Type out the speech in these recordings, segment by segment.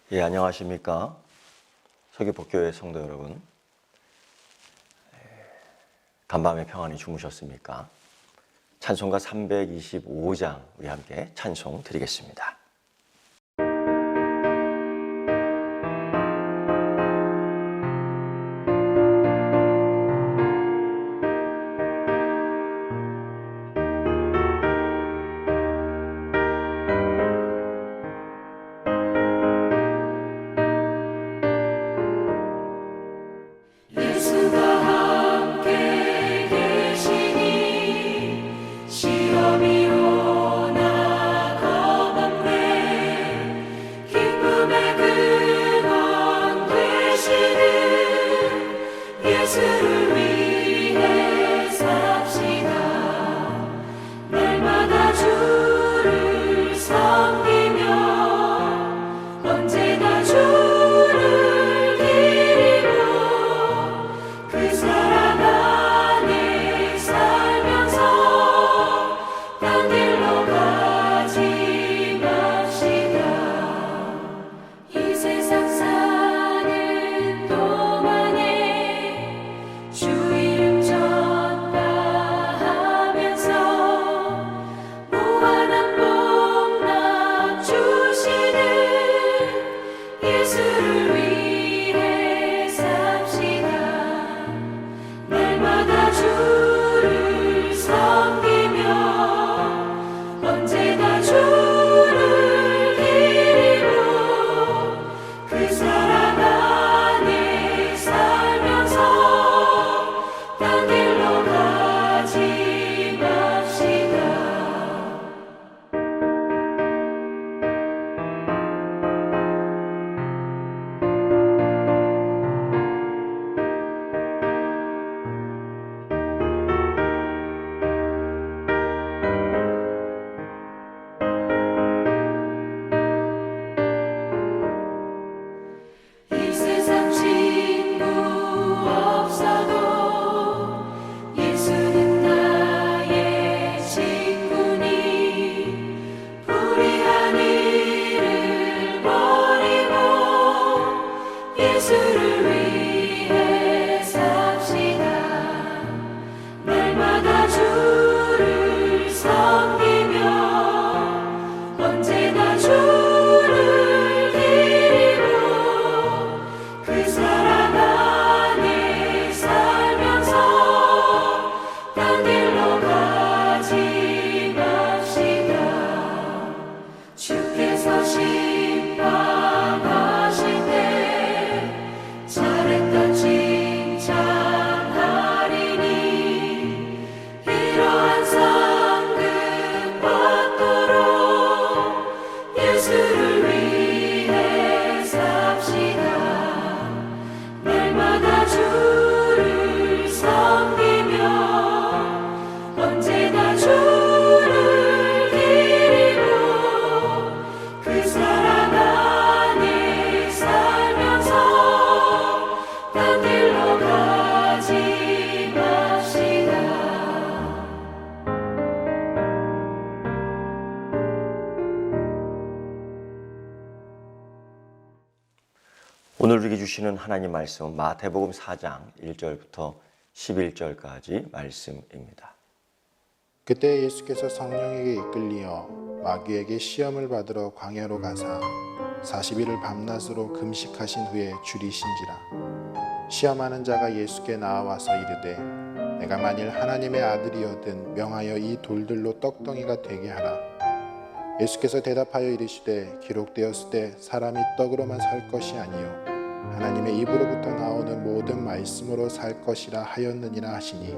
예, 안녕하십니까. 서귀포교회 성도 여러분. 간밤에 평안히 주무셨습니까? 찬송가 325장 우리 함께 찬송 드리겠습니다. 오늘 우리에게 주시는 하나님 말씀은 마태복음 4장 1절부터 11절까지 말씀입니다. 그때 예수께서 성령에게 이끌리어 마귀에게 시험을 받으러 광야로 가사 40일을 밤낮으로 금식하신 후에 줄이신지라. 시험하는 자가 예수께 나와서 이르되 내가 만일 하나님의 아들이거든 명하여 이 돌들로 떡덩이가 되게 하라. 예수께서 대답하여 이르시되 기록되었으되 사람이 떡으로만 살 것이 아니요 하나님의 입으로부터 나오는 모든 말씀으로 살 것이라 하였느니라 하시니,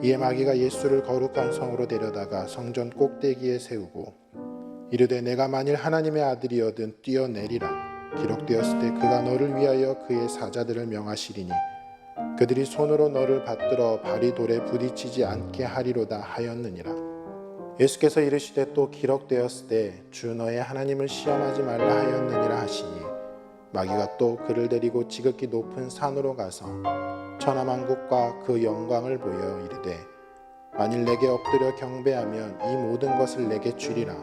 이에 마귀가 예수를 거룩한 성으로 데려다가 성전 꼭대기에 세우고 이르되 내가 만일 하나님의 아들이거든 뛰어내리라. 기록되었을 때 그가 너를 위하여 그의 사자들을 명하시리니 그들이 손으로 너를 받들어 발이 돌에 부딪히지 않게 하리로다 하였느니라. 예수께서 이르시되 또 기록되었을 때 주 너의 하나님을 시험하지 말라 하였느니라 하시니, 마귀가 또 그를 데리고 지극히 높은 산으로 가서 천하만국과 그 영광을 보여 이르되 만일 내게 엎드려 경배하면 이 모든 것을 내게 주리라.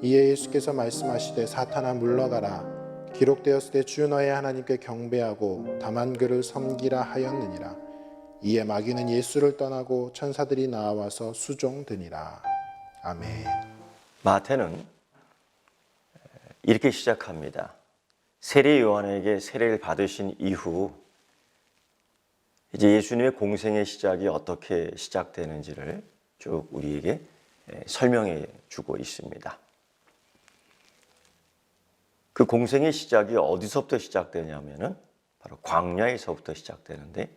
이에 예수께서 말씀하시되 사탄아 물러가라. 기록되었을 때 주 너의 하나님께 경배하고 다만 그를 섬기라 하였느니라. 이에 마귀는 예수를 떠나고 천사들이 나와서 수종드니라. 아멘. 마태는 이렇게 시작합니다. 세례 요한에게 세례를 받으신 이후 이제 예수님의 공생의 시작이 어떻게 시작되는지를 쭉 우리에게 설명해 주고 있습니다. 그 공생의 시작이 어디서부터 시작되냐면은 바로 광야에서부터 시작되는데,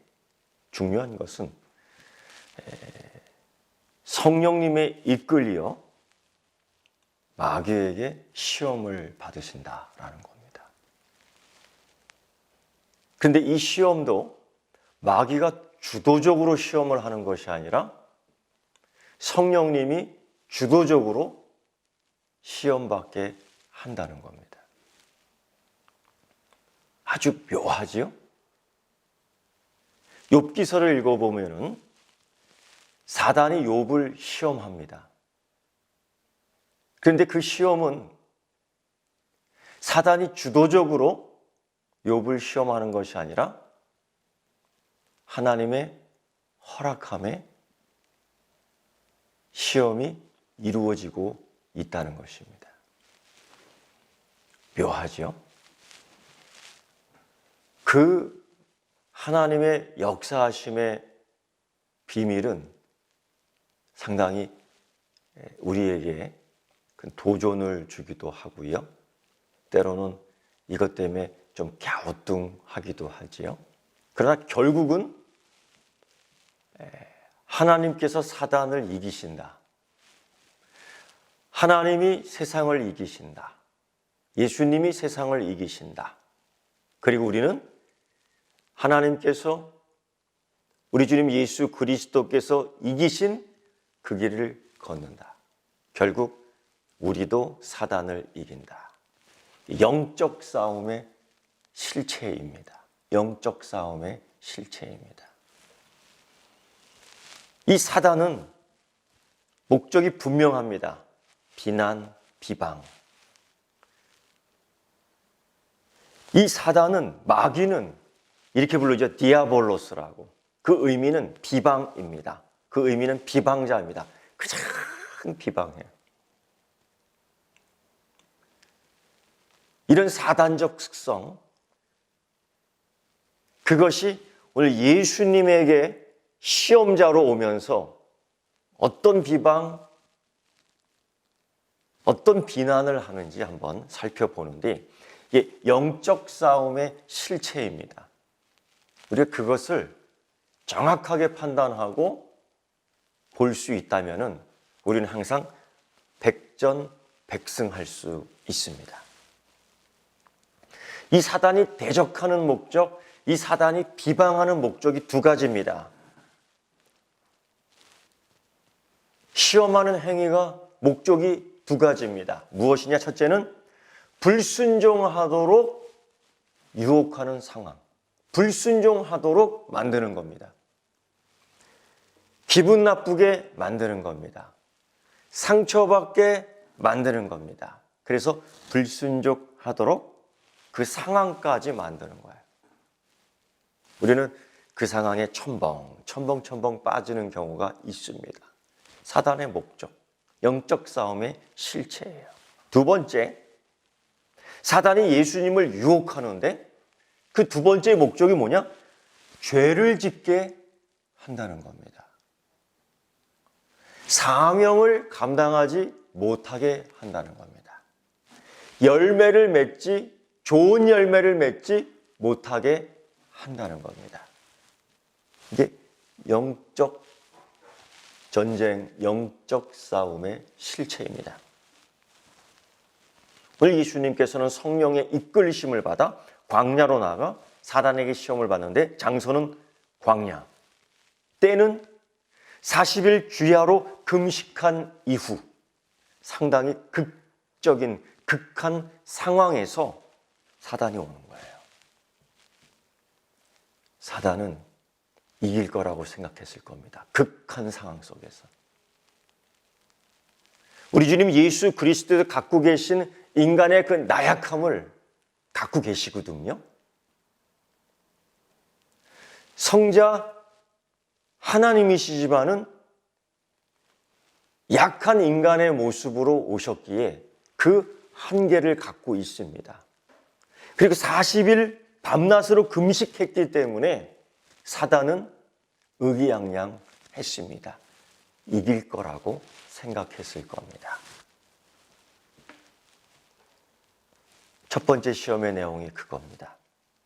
중요한 것은 성령님에 이끌려 마귀에게 시험을 받으신다라는 겁니다. 근데 이 시험도 마귀가 주도적으로 시험을 하는 것이 아니라 성령님이 주도적으로 시험받게 한다는 겁니다. 아주 묘하지요? 욥기서를 읽어보면은 사단이 욥을 시험합니다. 그런데 그 시험은 사단이 주도적으로 욥을 시험하는 것이 아니라 하나님의 허락함에 시험이 이루어지고 있다는 것입니다. 묘하죠? 그 하나님의 역사하심의 비밀은 상당히 우리에게 도전을 주기도 하고요. 때로는 이것 때문에 좀 갸우뚱하기도 하지요. 그러나 결국은 하나님께서 사단을 이기신다. 하나님이 세상을 이기신다. 예수님이 세상을 이기신다. 그리고 우리는 하나님께서, 우리 주님 예수 그리스도께서 이기신 그 길을 걷는다. 결국 우리도 사단을 이긴다. 영적 싸움의 실체입니다. 영적 싸움의 실체입니다. 이 사단은 목적이 분명합니다. 비난, 비방. 이 사단은, 마귀는 이렇게 부르죠. 디아볼로스라고. 그 의미는 비방입니다. 그 의미는 비방자입니다. 가장 비방해요. 이런 사단적 특성, 그것이 오늘 예수님에게 시험자로 오면서 어떤 비방, 어떤 비난을 하는지 한번 살펴보는데, 이게 영적 싸움의 실체입니다. 우리가 그것을 정확하게 판단하고 볼 수 있다면 우리는 항상 백전백승할 수 있습니다. 이 사단이 대적하는 목적, 이 사단이 비방하는 목적이 두 가지입니다. 시험하는 행위가 목적이 두 가지입니다. 무엇이냐? 첫째는 불순종하도록 유혹하는 상황, 불순종하도록 만드는 겁니다. 기분 나쁘게 만드는 겁니다. 상처받게 만드는 겁니다. 그래서 불순종하도록 그 상황까지 만드는 거예요. 우리는 그 상황에 첨벙 빠지는 경우가 있습니다. 사단의 목적, 영적 싸움의 실체예요. 두 번째, 사단이 예수님을 유혹하는데 그 두 번째 목적이 뭐냐? 죄를 짓게 한다는 겁니다. 사명을 감당하지 못하게 한다는 겁니다. 열매를 맺지, 좋은 열매를 맺지 못하게 한다는 겁니다. 이게 영적 전쟁, 영적 싸움의 실체입니다. 오늘 예수님께서는 성령의 이끌심을 받아 광야로 나가 사단에게 시험을 받는데, 장소는 광야, 때는 40일 주야로 금식한 이후 상당히 극적인 극한 상황에서 사단이 오는 거예요. 사단은 이길 거라고 생각했을 겁니다. 극한 상황 속에서. 우리 주님 예수 그리스도가 갖고 계신 인간의 그 나약함을 갖고 계시거든요. 성자 하나님이시지만은 약한 인간의 모습으로 오셨기에 그 한계를 갖고 있습니다. 그리고 40일 밤낮으로 금식했기 때문에 사단은 의기양양했습니다. 이길 거라고 생각했을 겁니다. 첫 번째 시험의 내용이 그겁니다.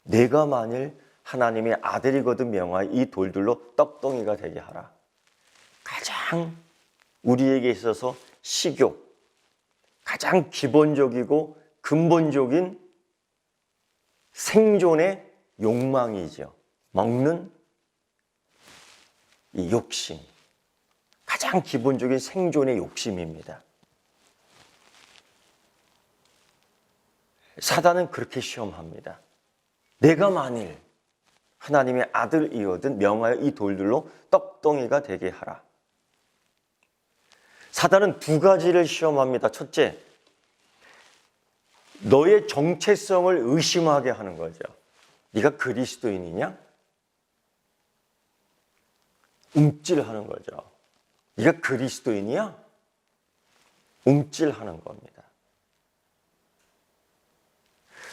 내가 만일 하나님의 아들이거든 명하여 이 돌들로 떡덩이가 되게 하라. 가장 우리에게 있어서 식욕, 가장 기본적이고 근본적인 생존의 욕망이죠. 먹는 이 욕심, 가장 기본적인 생존의 욕심입니다. 사단은 그렇게 시험합니다. 내가 만일 하나님의 아들이거든 명하여 이 돌들로 떡덩이가 되게 하라. 사단은 두 가지를 시험합니다. 첫째, 너의 정체성을 의심하게 하는 거죠. 네가 그리스도인이냐? 움찔하는 거죠. 네가 그리스도인이야? 움찔하는 겁니다.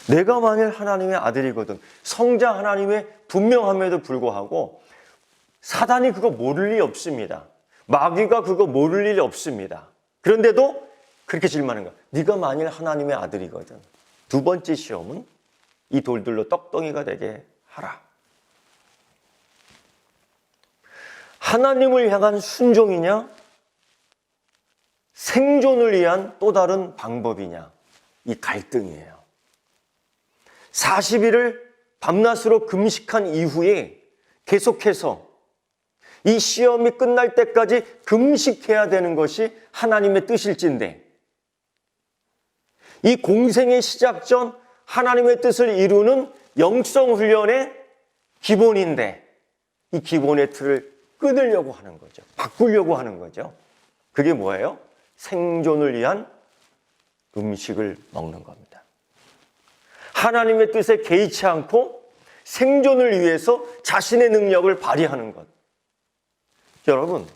내가 만일 하나님의 아들이거든, 성자 하나님의 분명함에도 불구하고 사단이 그거 모를 리 없습니다. 마귀가 그거 모를 일이 없습니다. 그런데도 그렇게 질문하는 거야. 네가 만일 하나님의 아들이거든. 두 번째 시험은 이 돌들로 떡덩이가 되게 하라. 하나님을 향한 순종이냐? 생존을 위한 또 다른 방법이냐? 이 갈등이에요. 40일을 밤낮으로 금식한 이후에 계속해서 이 시험이 끝날 때까지 금식해야 되는 것이 하나님의 뜻일진데, 이 공생의 시작 전 하나님의 뜻을 이루는 영성훈련의 기본인데 이 기본의 틀을 끊으려고 하는 거죠. 바꾸려고 하는 거죠. 그게 뭐예요? 생존을 위한 음식을 먹는 겁니다. 하나님의 뜻에 개의치 않고 생존을 위해서 자신의 능력을 발휘하는 것. 여러분,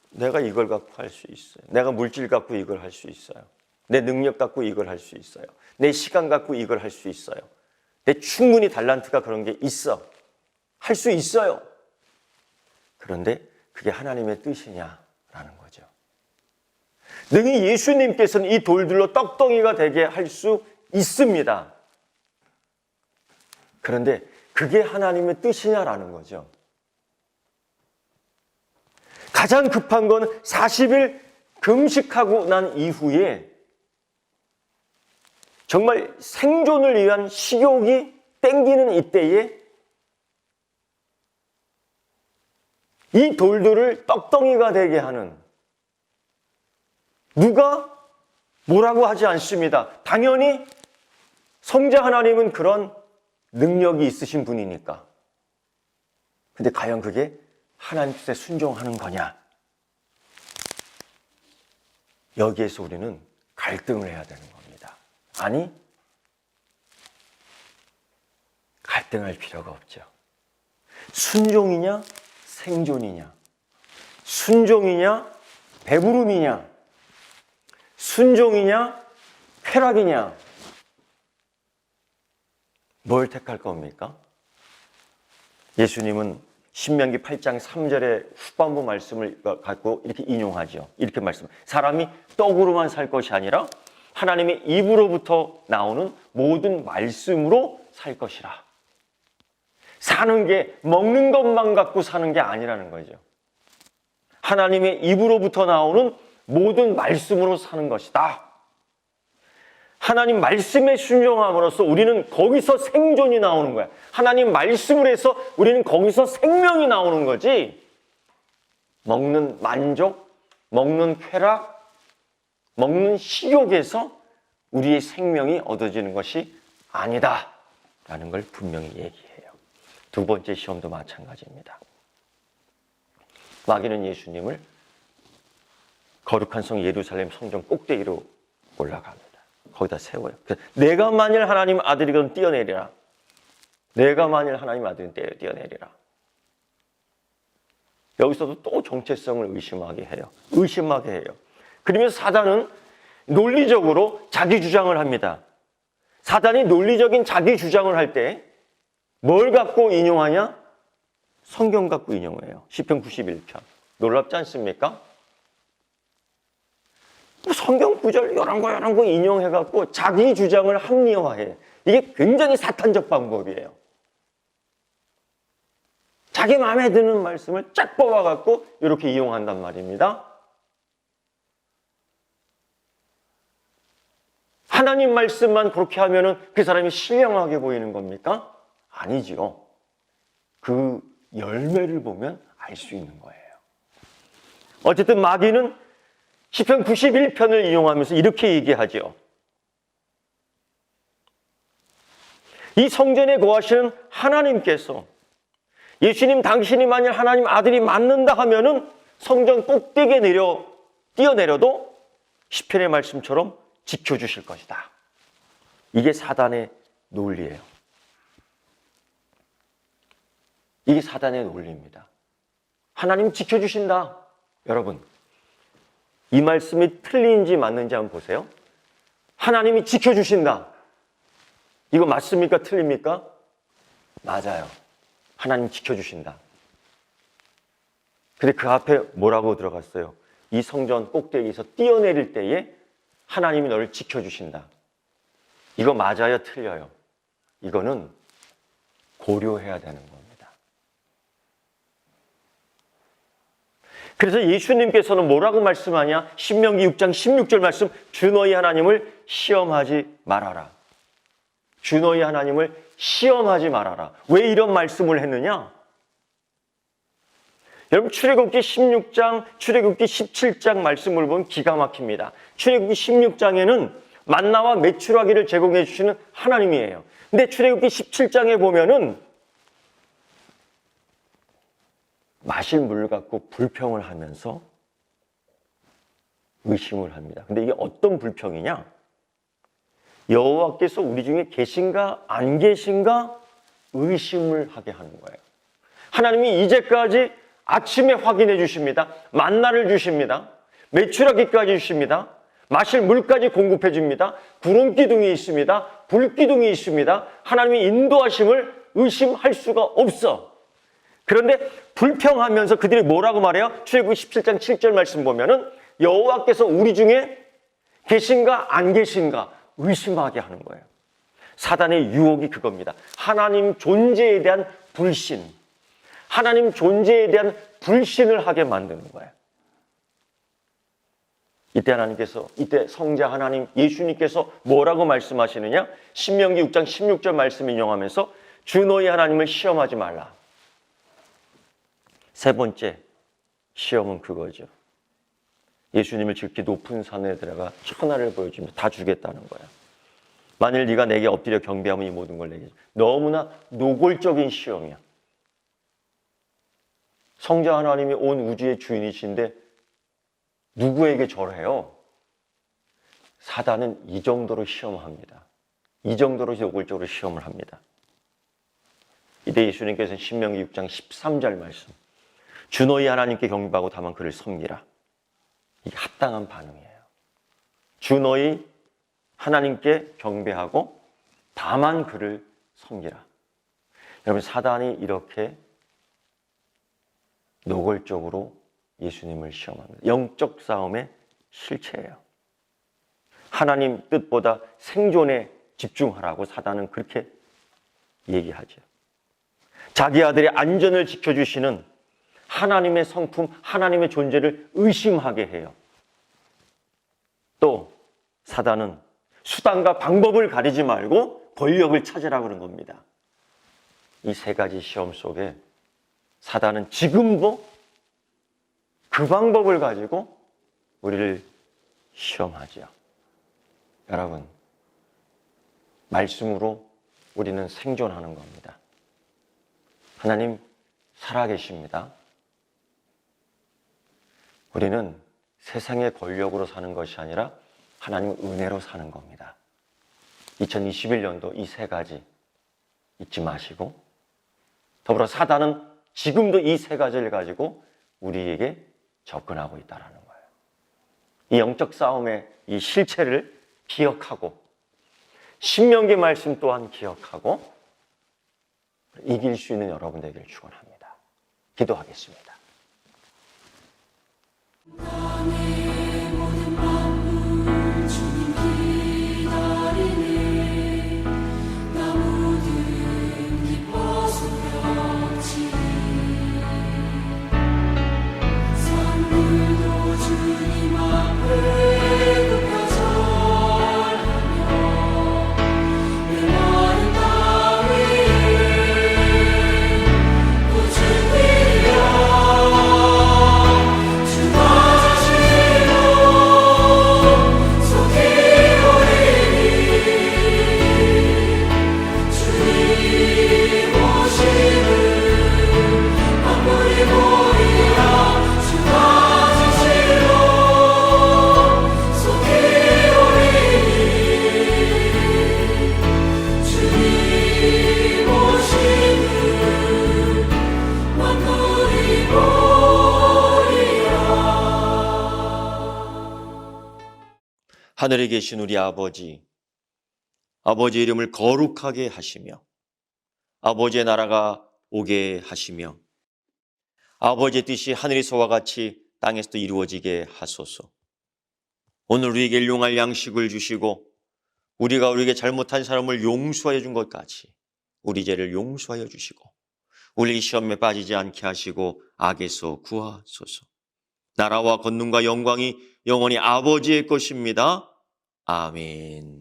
내가 이걸 갖고 할 수 있어요. 내가 물질 갖고 이걸 할 수 있어요. 내 능력 갖고 이걸 할 수 있어요. 내 시간 갖고 이걸 할 수 있어요. 내 충분히 달란트가 그런 게 있어. 할 수 있어요. 그런데 그게 하나님의 뜻이냐라는 거죠. 능히 예수님께서는 이 돌들로 떡덩이가 되게 할 수 있습니다. 그런데 그게 하나님의 뜻이냐라는 거죠. 가장 급한 건 40일 금식하고 난 이후에 정말 생존을 위한 식욕이 땡기는 이때에 이 돌들을 떡덩이가 되게 하는, 누가 뭐라고 하지 않습니다. 당연히 성자 하나님은 그런 능력이 있으신 분이니까. 근데 과연 그게 하나님 뜻에 순종하는 거냐? 여기에서 우리는 갈등을 해야 되는 겁니다. 아니, 갈등할 필요가 없죠. 순종이냐, 생존이냐? 순종이냐, 배부름이냐? 순종이냐, 쾌락이냐? 뭘 택할 겁니까? 예수님은 신명기 8장 3절의 후반부 말씀을 갖고 이렇게 인용하죠. 이렇게 말씀. 사람이 떡으로만 살 것이 아니라 하나님의 입으로부터 나오는 모든 말씀으로 살 것이라. 사는 게 먹는 것만 갖고 사는 게 아니라는 거죠. 하나님의 입으로부터 나오는 모든 말씀으로 사는 것이다. 하나님 말씀에 순종함으로써 우리는 거기서 생존이 나오는 거야. 하나님 말씀을 해서 우리는 거기서 생명이 나오는 거지. 먹는 만족, 먹는 쾌락, 먹는 식욕에서 우리의 생명이 얻어지는 것이 아니다 라는 걸 분명히 얘기해요. 두 번째 시험도 마찬가지입니다. 마귀는 예수님을 거룩한 성 예루살렘 성전 꼭대기로 올라갑니다. 거기다 세워요. 내가 만일 하나님 아들이거든 뛰어내리라. 내가 만일 하나님 아들이거든 뛰어내리라. 여기서도 또 정체성을 의심하게 해요. 의심하게 해요. 그러면서 사단은 논리적으로 자기 주장을 합니다. 사단이 논리적인 자기 주장을 할 때 뭘 갖고 인용하냐? 성경 갖고 인용해요. 시편 91편. 놀랍지 않습니까? 성경 구절 이런 거 인용해갖고 자기 주장을 합리화해. 이게 굉장히 사탄적 방법이에요. 자기 마음에 드는 말씀을 쫙 뽑아갖고 이렇게 이용한단 말입니다. 하나님 말씀만 그렇게 하면은 그 사람이 신령하게 보이는 겁니까? 아니지요. 그 열매를 보면 알 수 있는 거예요. 어쨌든 마귀는 시편 91편을 이용하면서 이렇게 얘기하죠. 이 성전에 거하시는 하나님께서 예수님 당신이 만일 하나님 아들이 맞는다 하면은 성전 꼭대기에 뛰어내려도 시편의 말씀처럼 지켜주실 것이다. 이게 사단의 논리예요. 이게 사단의 논리입니다. 하나님 지켜주신다. 여러분, 이 말씀이 틀린지 맞는지 한번 보세요. 하나님이 지켜주신다. 이거 맞습니까? 틀립니까? 맞아요. 하나님 지켜주신다. 근데 그 앞에 뭐라고 들어갔어요? 이 성전 꼭대기에서 뛰어내릴 때에 하나님이 너를 지켜주신다. 이거 맞아요? 틀려요? 이거는 고려해야 되는 겁니다. 그래서 예수님께서는 뭐라고 말씀하냐? 신명기 6장 16절 말씀, 주 너희 하나님을 시험하지 말아라. 주 너희 하나님을 시험하지 말아라. 왜 이런 말씀을 했느냐? 여러분, 출애굽기 16장, 출애굽기 17장 말씀을 보면 기가 막힙니다. 출애굽기 16장에는 만나와 메추라기를 제공해 주시는 하나님이에요. 근데 출애굽기 17장에 보면은 마실 물을 갖고 불평을 하면서 의심을 합니다. 근데 이게 어떤 불평이냐? 여호와께서 우리 중에 계신가 안 계신가 의심을 하게 하는 거예요. 하나님이 이제까지 아침에 확인해 주십니다. 만나를 주십니다. 메추라기까지 주십니다. 마실 물까지 공급해 줍니다. 구름 기둥이 있습니다. 불 기둥이 있습니다. 하나님이 인도하심을 의심할 수가 없어. 그런데 불평하면서 그들이 뭐라고 말해요? 출애굽기 17장 7절 말씀 보면은 여호와께서 우리 중에 계신가 안 계신가 의심하게 하는 거예요. 사단의 유혹이 그겁니다. 하나님 존재에 대한 불신, 하나님 존재에 대한 불신을 하게 만드는 거예요. 이때 하나님께서, 이때 성자 하나님 예수님께서 뭐라고 말씀하시느냐? 신명기 6장 16절 말씀 인용하면서 주 너희 하나님을 시험하지 말라. 세 번째 시험은 그거죠. 예수님을 지극히 높은 산에 들어가 천하를 보여주며 다 주겠다는 거야. 만일 네가 내게 엎드려 경배하면 이 모든 걸 내게 줘. 너무나 노골적인 시험이야. 성자 하나님이 온 우주의 주인이신데 누구에게 절해요? 사단은 이 정도로 시험합니다. 이 정도로 노골적으로 시험을 합니다. 이때 예수님께서는 신명기 6장 13절 말씀, 주 너희 하나님께 경배하고 다만 그를 섬기라. 이게 합당한 반응이에요. 주 너희 하나님께 경배하고 다만 그를 섬기라. 여러분, 사단이 이렇게 노골적으로 예수님을 시험합니다. 영적 싸움의 실체예요. 하나님 뜻보다 생존에 집중하라고 사단은 그렇게 얘기하죠. 자기 아들의 안전을 지켜주시는 하나님의 성품, 하나님의 존재를 의심하게 해요. 또 사단은 수단과 방법을 가리지 말고 권력을 찾으라고 그런 겁니다. 이 세 가지 시험 속에 사단은 지금도 그 방법을 가지고 우리를 시험하죠. 여러분, 말씀으로 우리는 생존하는 겁니다. 하나님 살아계십니다. 우리는 세상의 권력으로 사는 것이 아니라 하나님의 은혜로 사는 겁니다. 2021년도 이 세 가지 잊지 마시고, 더불어 사단은 지금도 이 세 가지를 가지고 우리에게 접근하고 있다는 거예요. 이 영적 싸움의 이 실체를 기억하고 신명기 말씀 또한 기억하고 이길 수 있는 여러분 되기를 축원합니다. 기도하겠습니다. 나의 모든 만물 주님 기다리네. 나 모든 기뻐 소렸지. 산들도 주님 앞에 굽혀 절하며 내 마른 땅 위에 꽃을 피려 하늘에 계신 우리 아버지, 아버지의 이름을 거룩하게 하시며 아버지의 나라가 오게 하시며 아버지의 뜻이 하늘에서와 같이 땅에서도 이루어지게 하소서. 오늘 우리에게 일용할 양식을 주시고 우리가 우리에게 잘못한 사람을 용서하여 준 것 같이 우리 죄를 용서하여 주시고 우리 시험에 빠지지 않게 하시고 악에서 구하소서. 나라와 권능과 영광이 영원히 아버지의 것입니다. 아멘.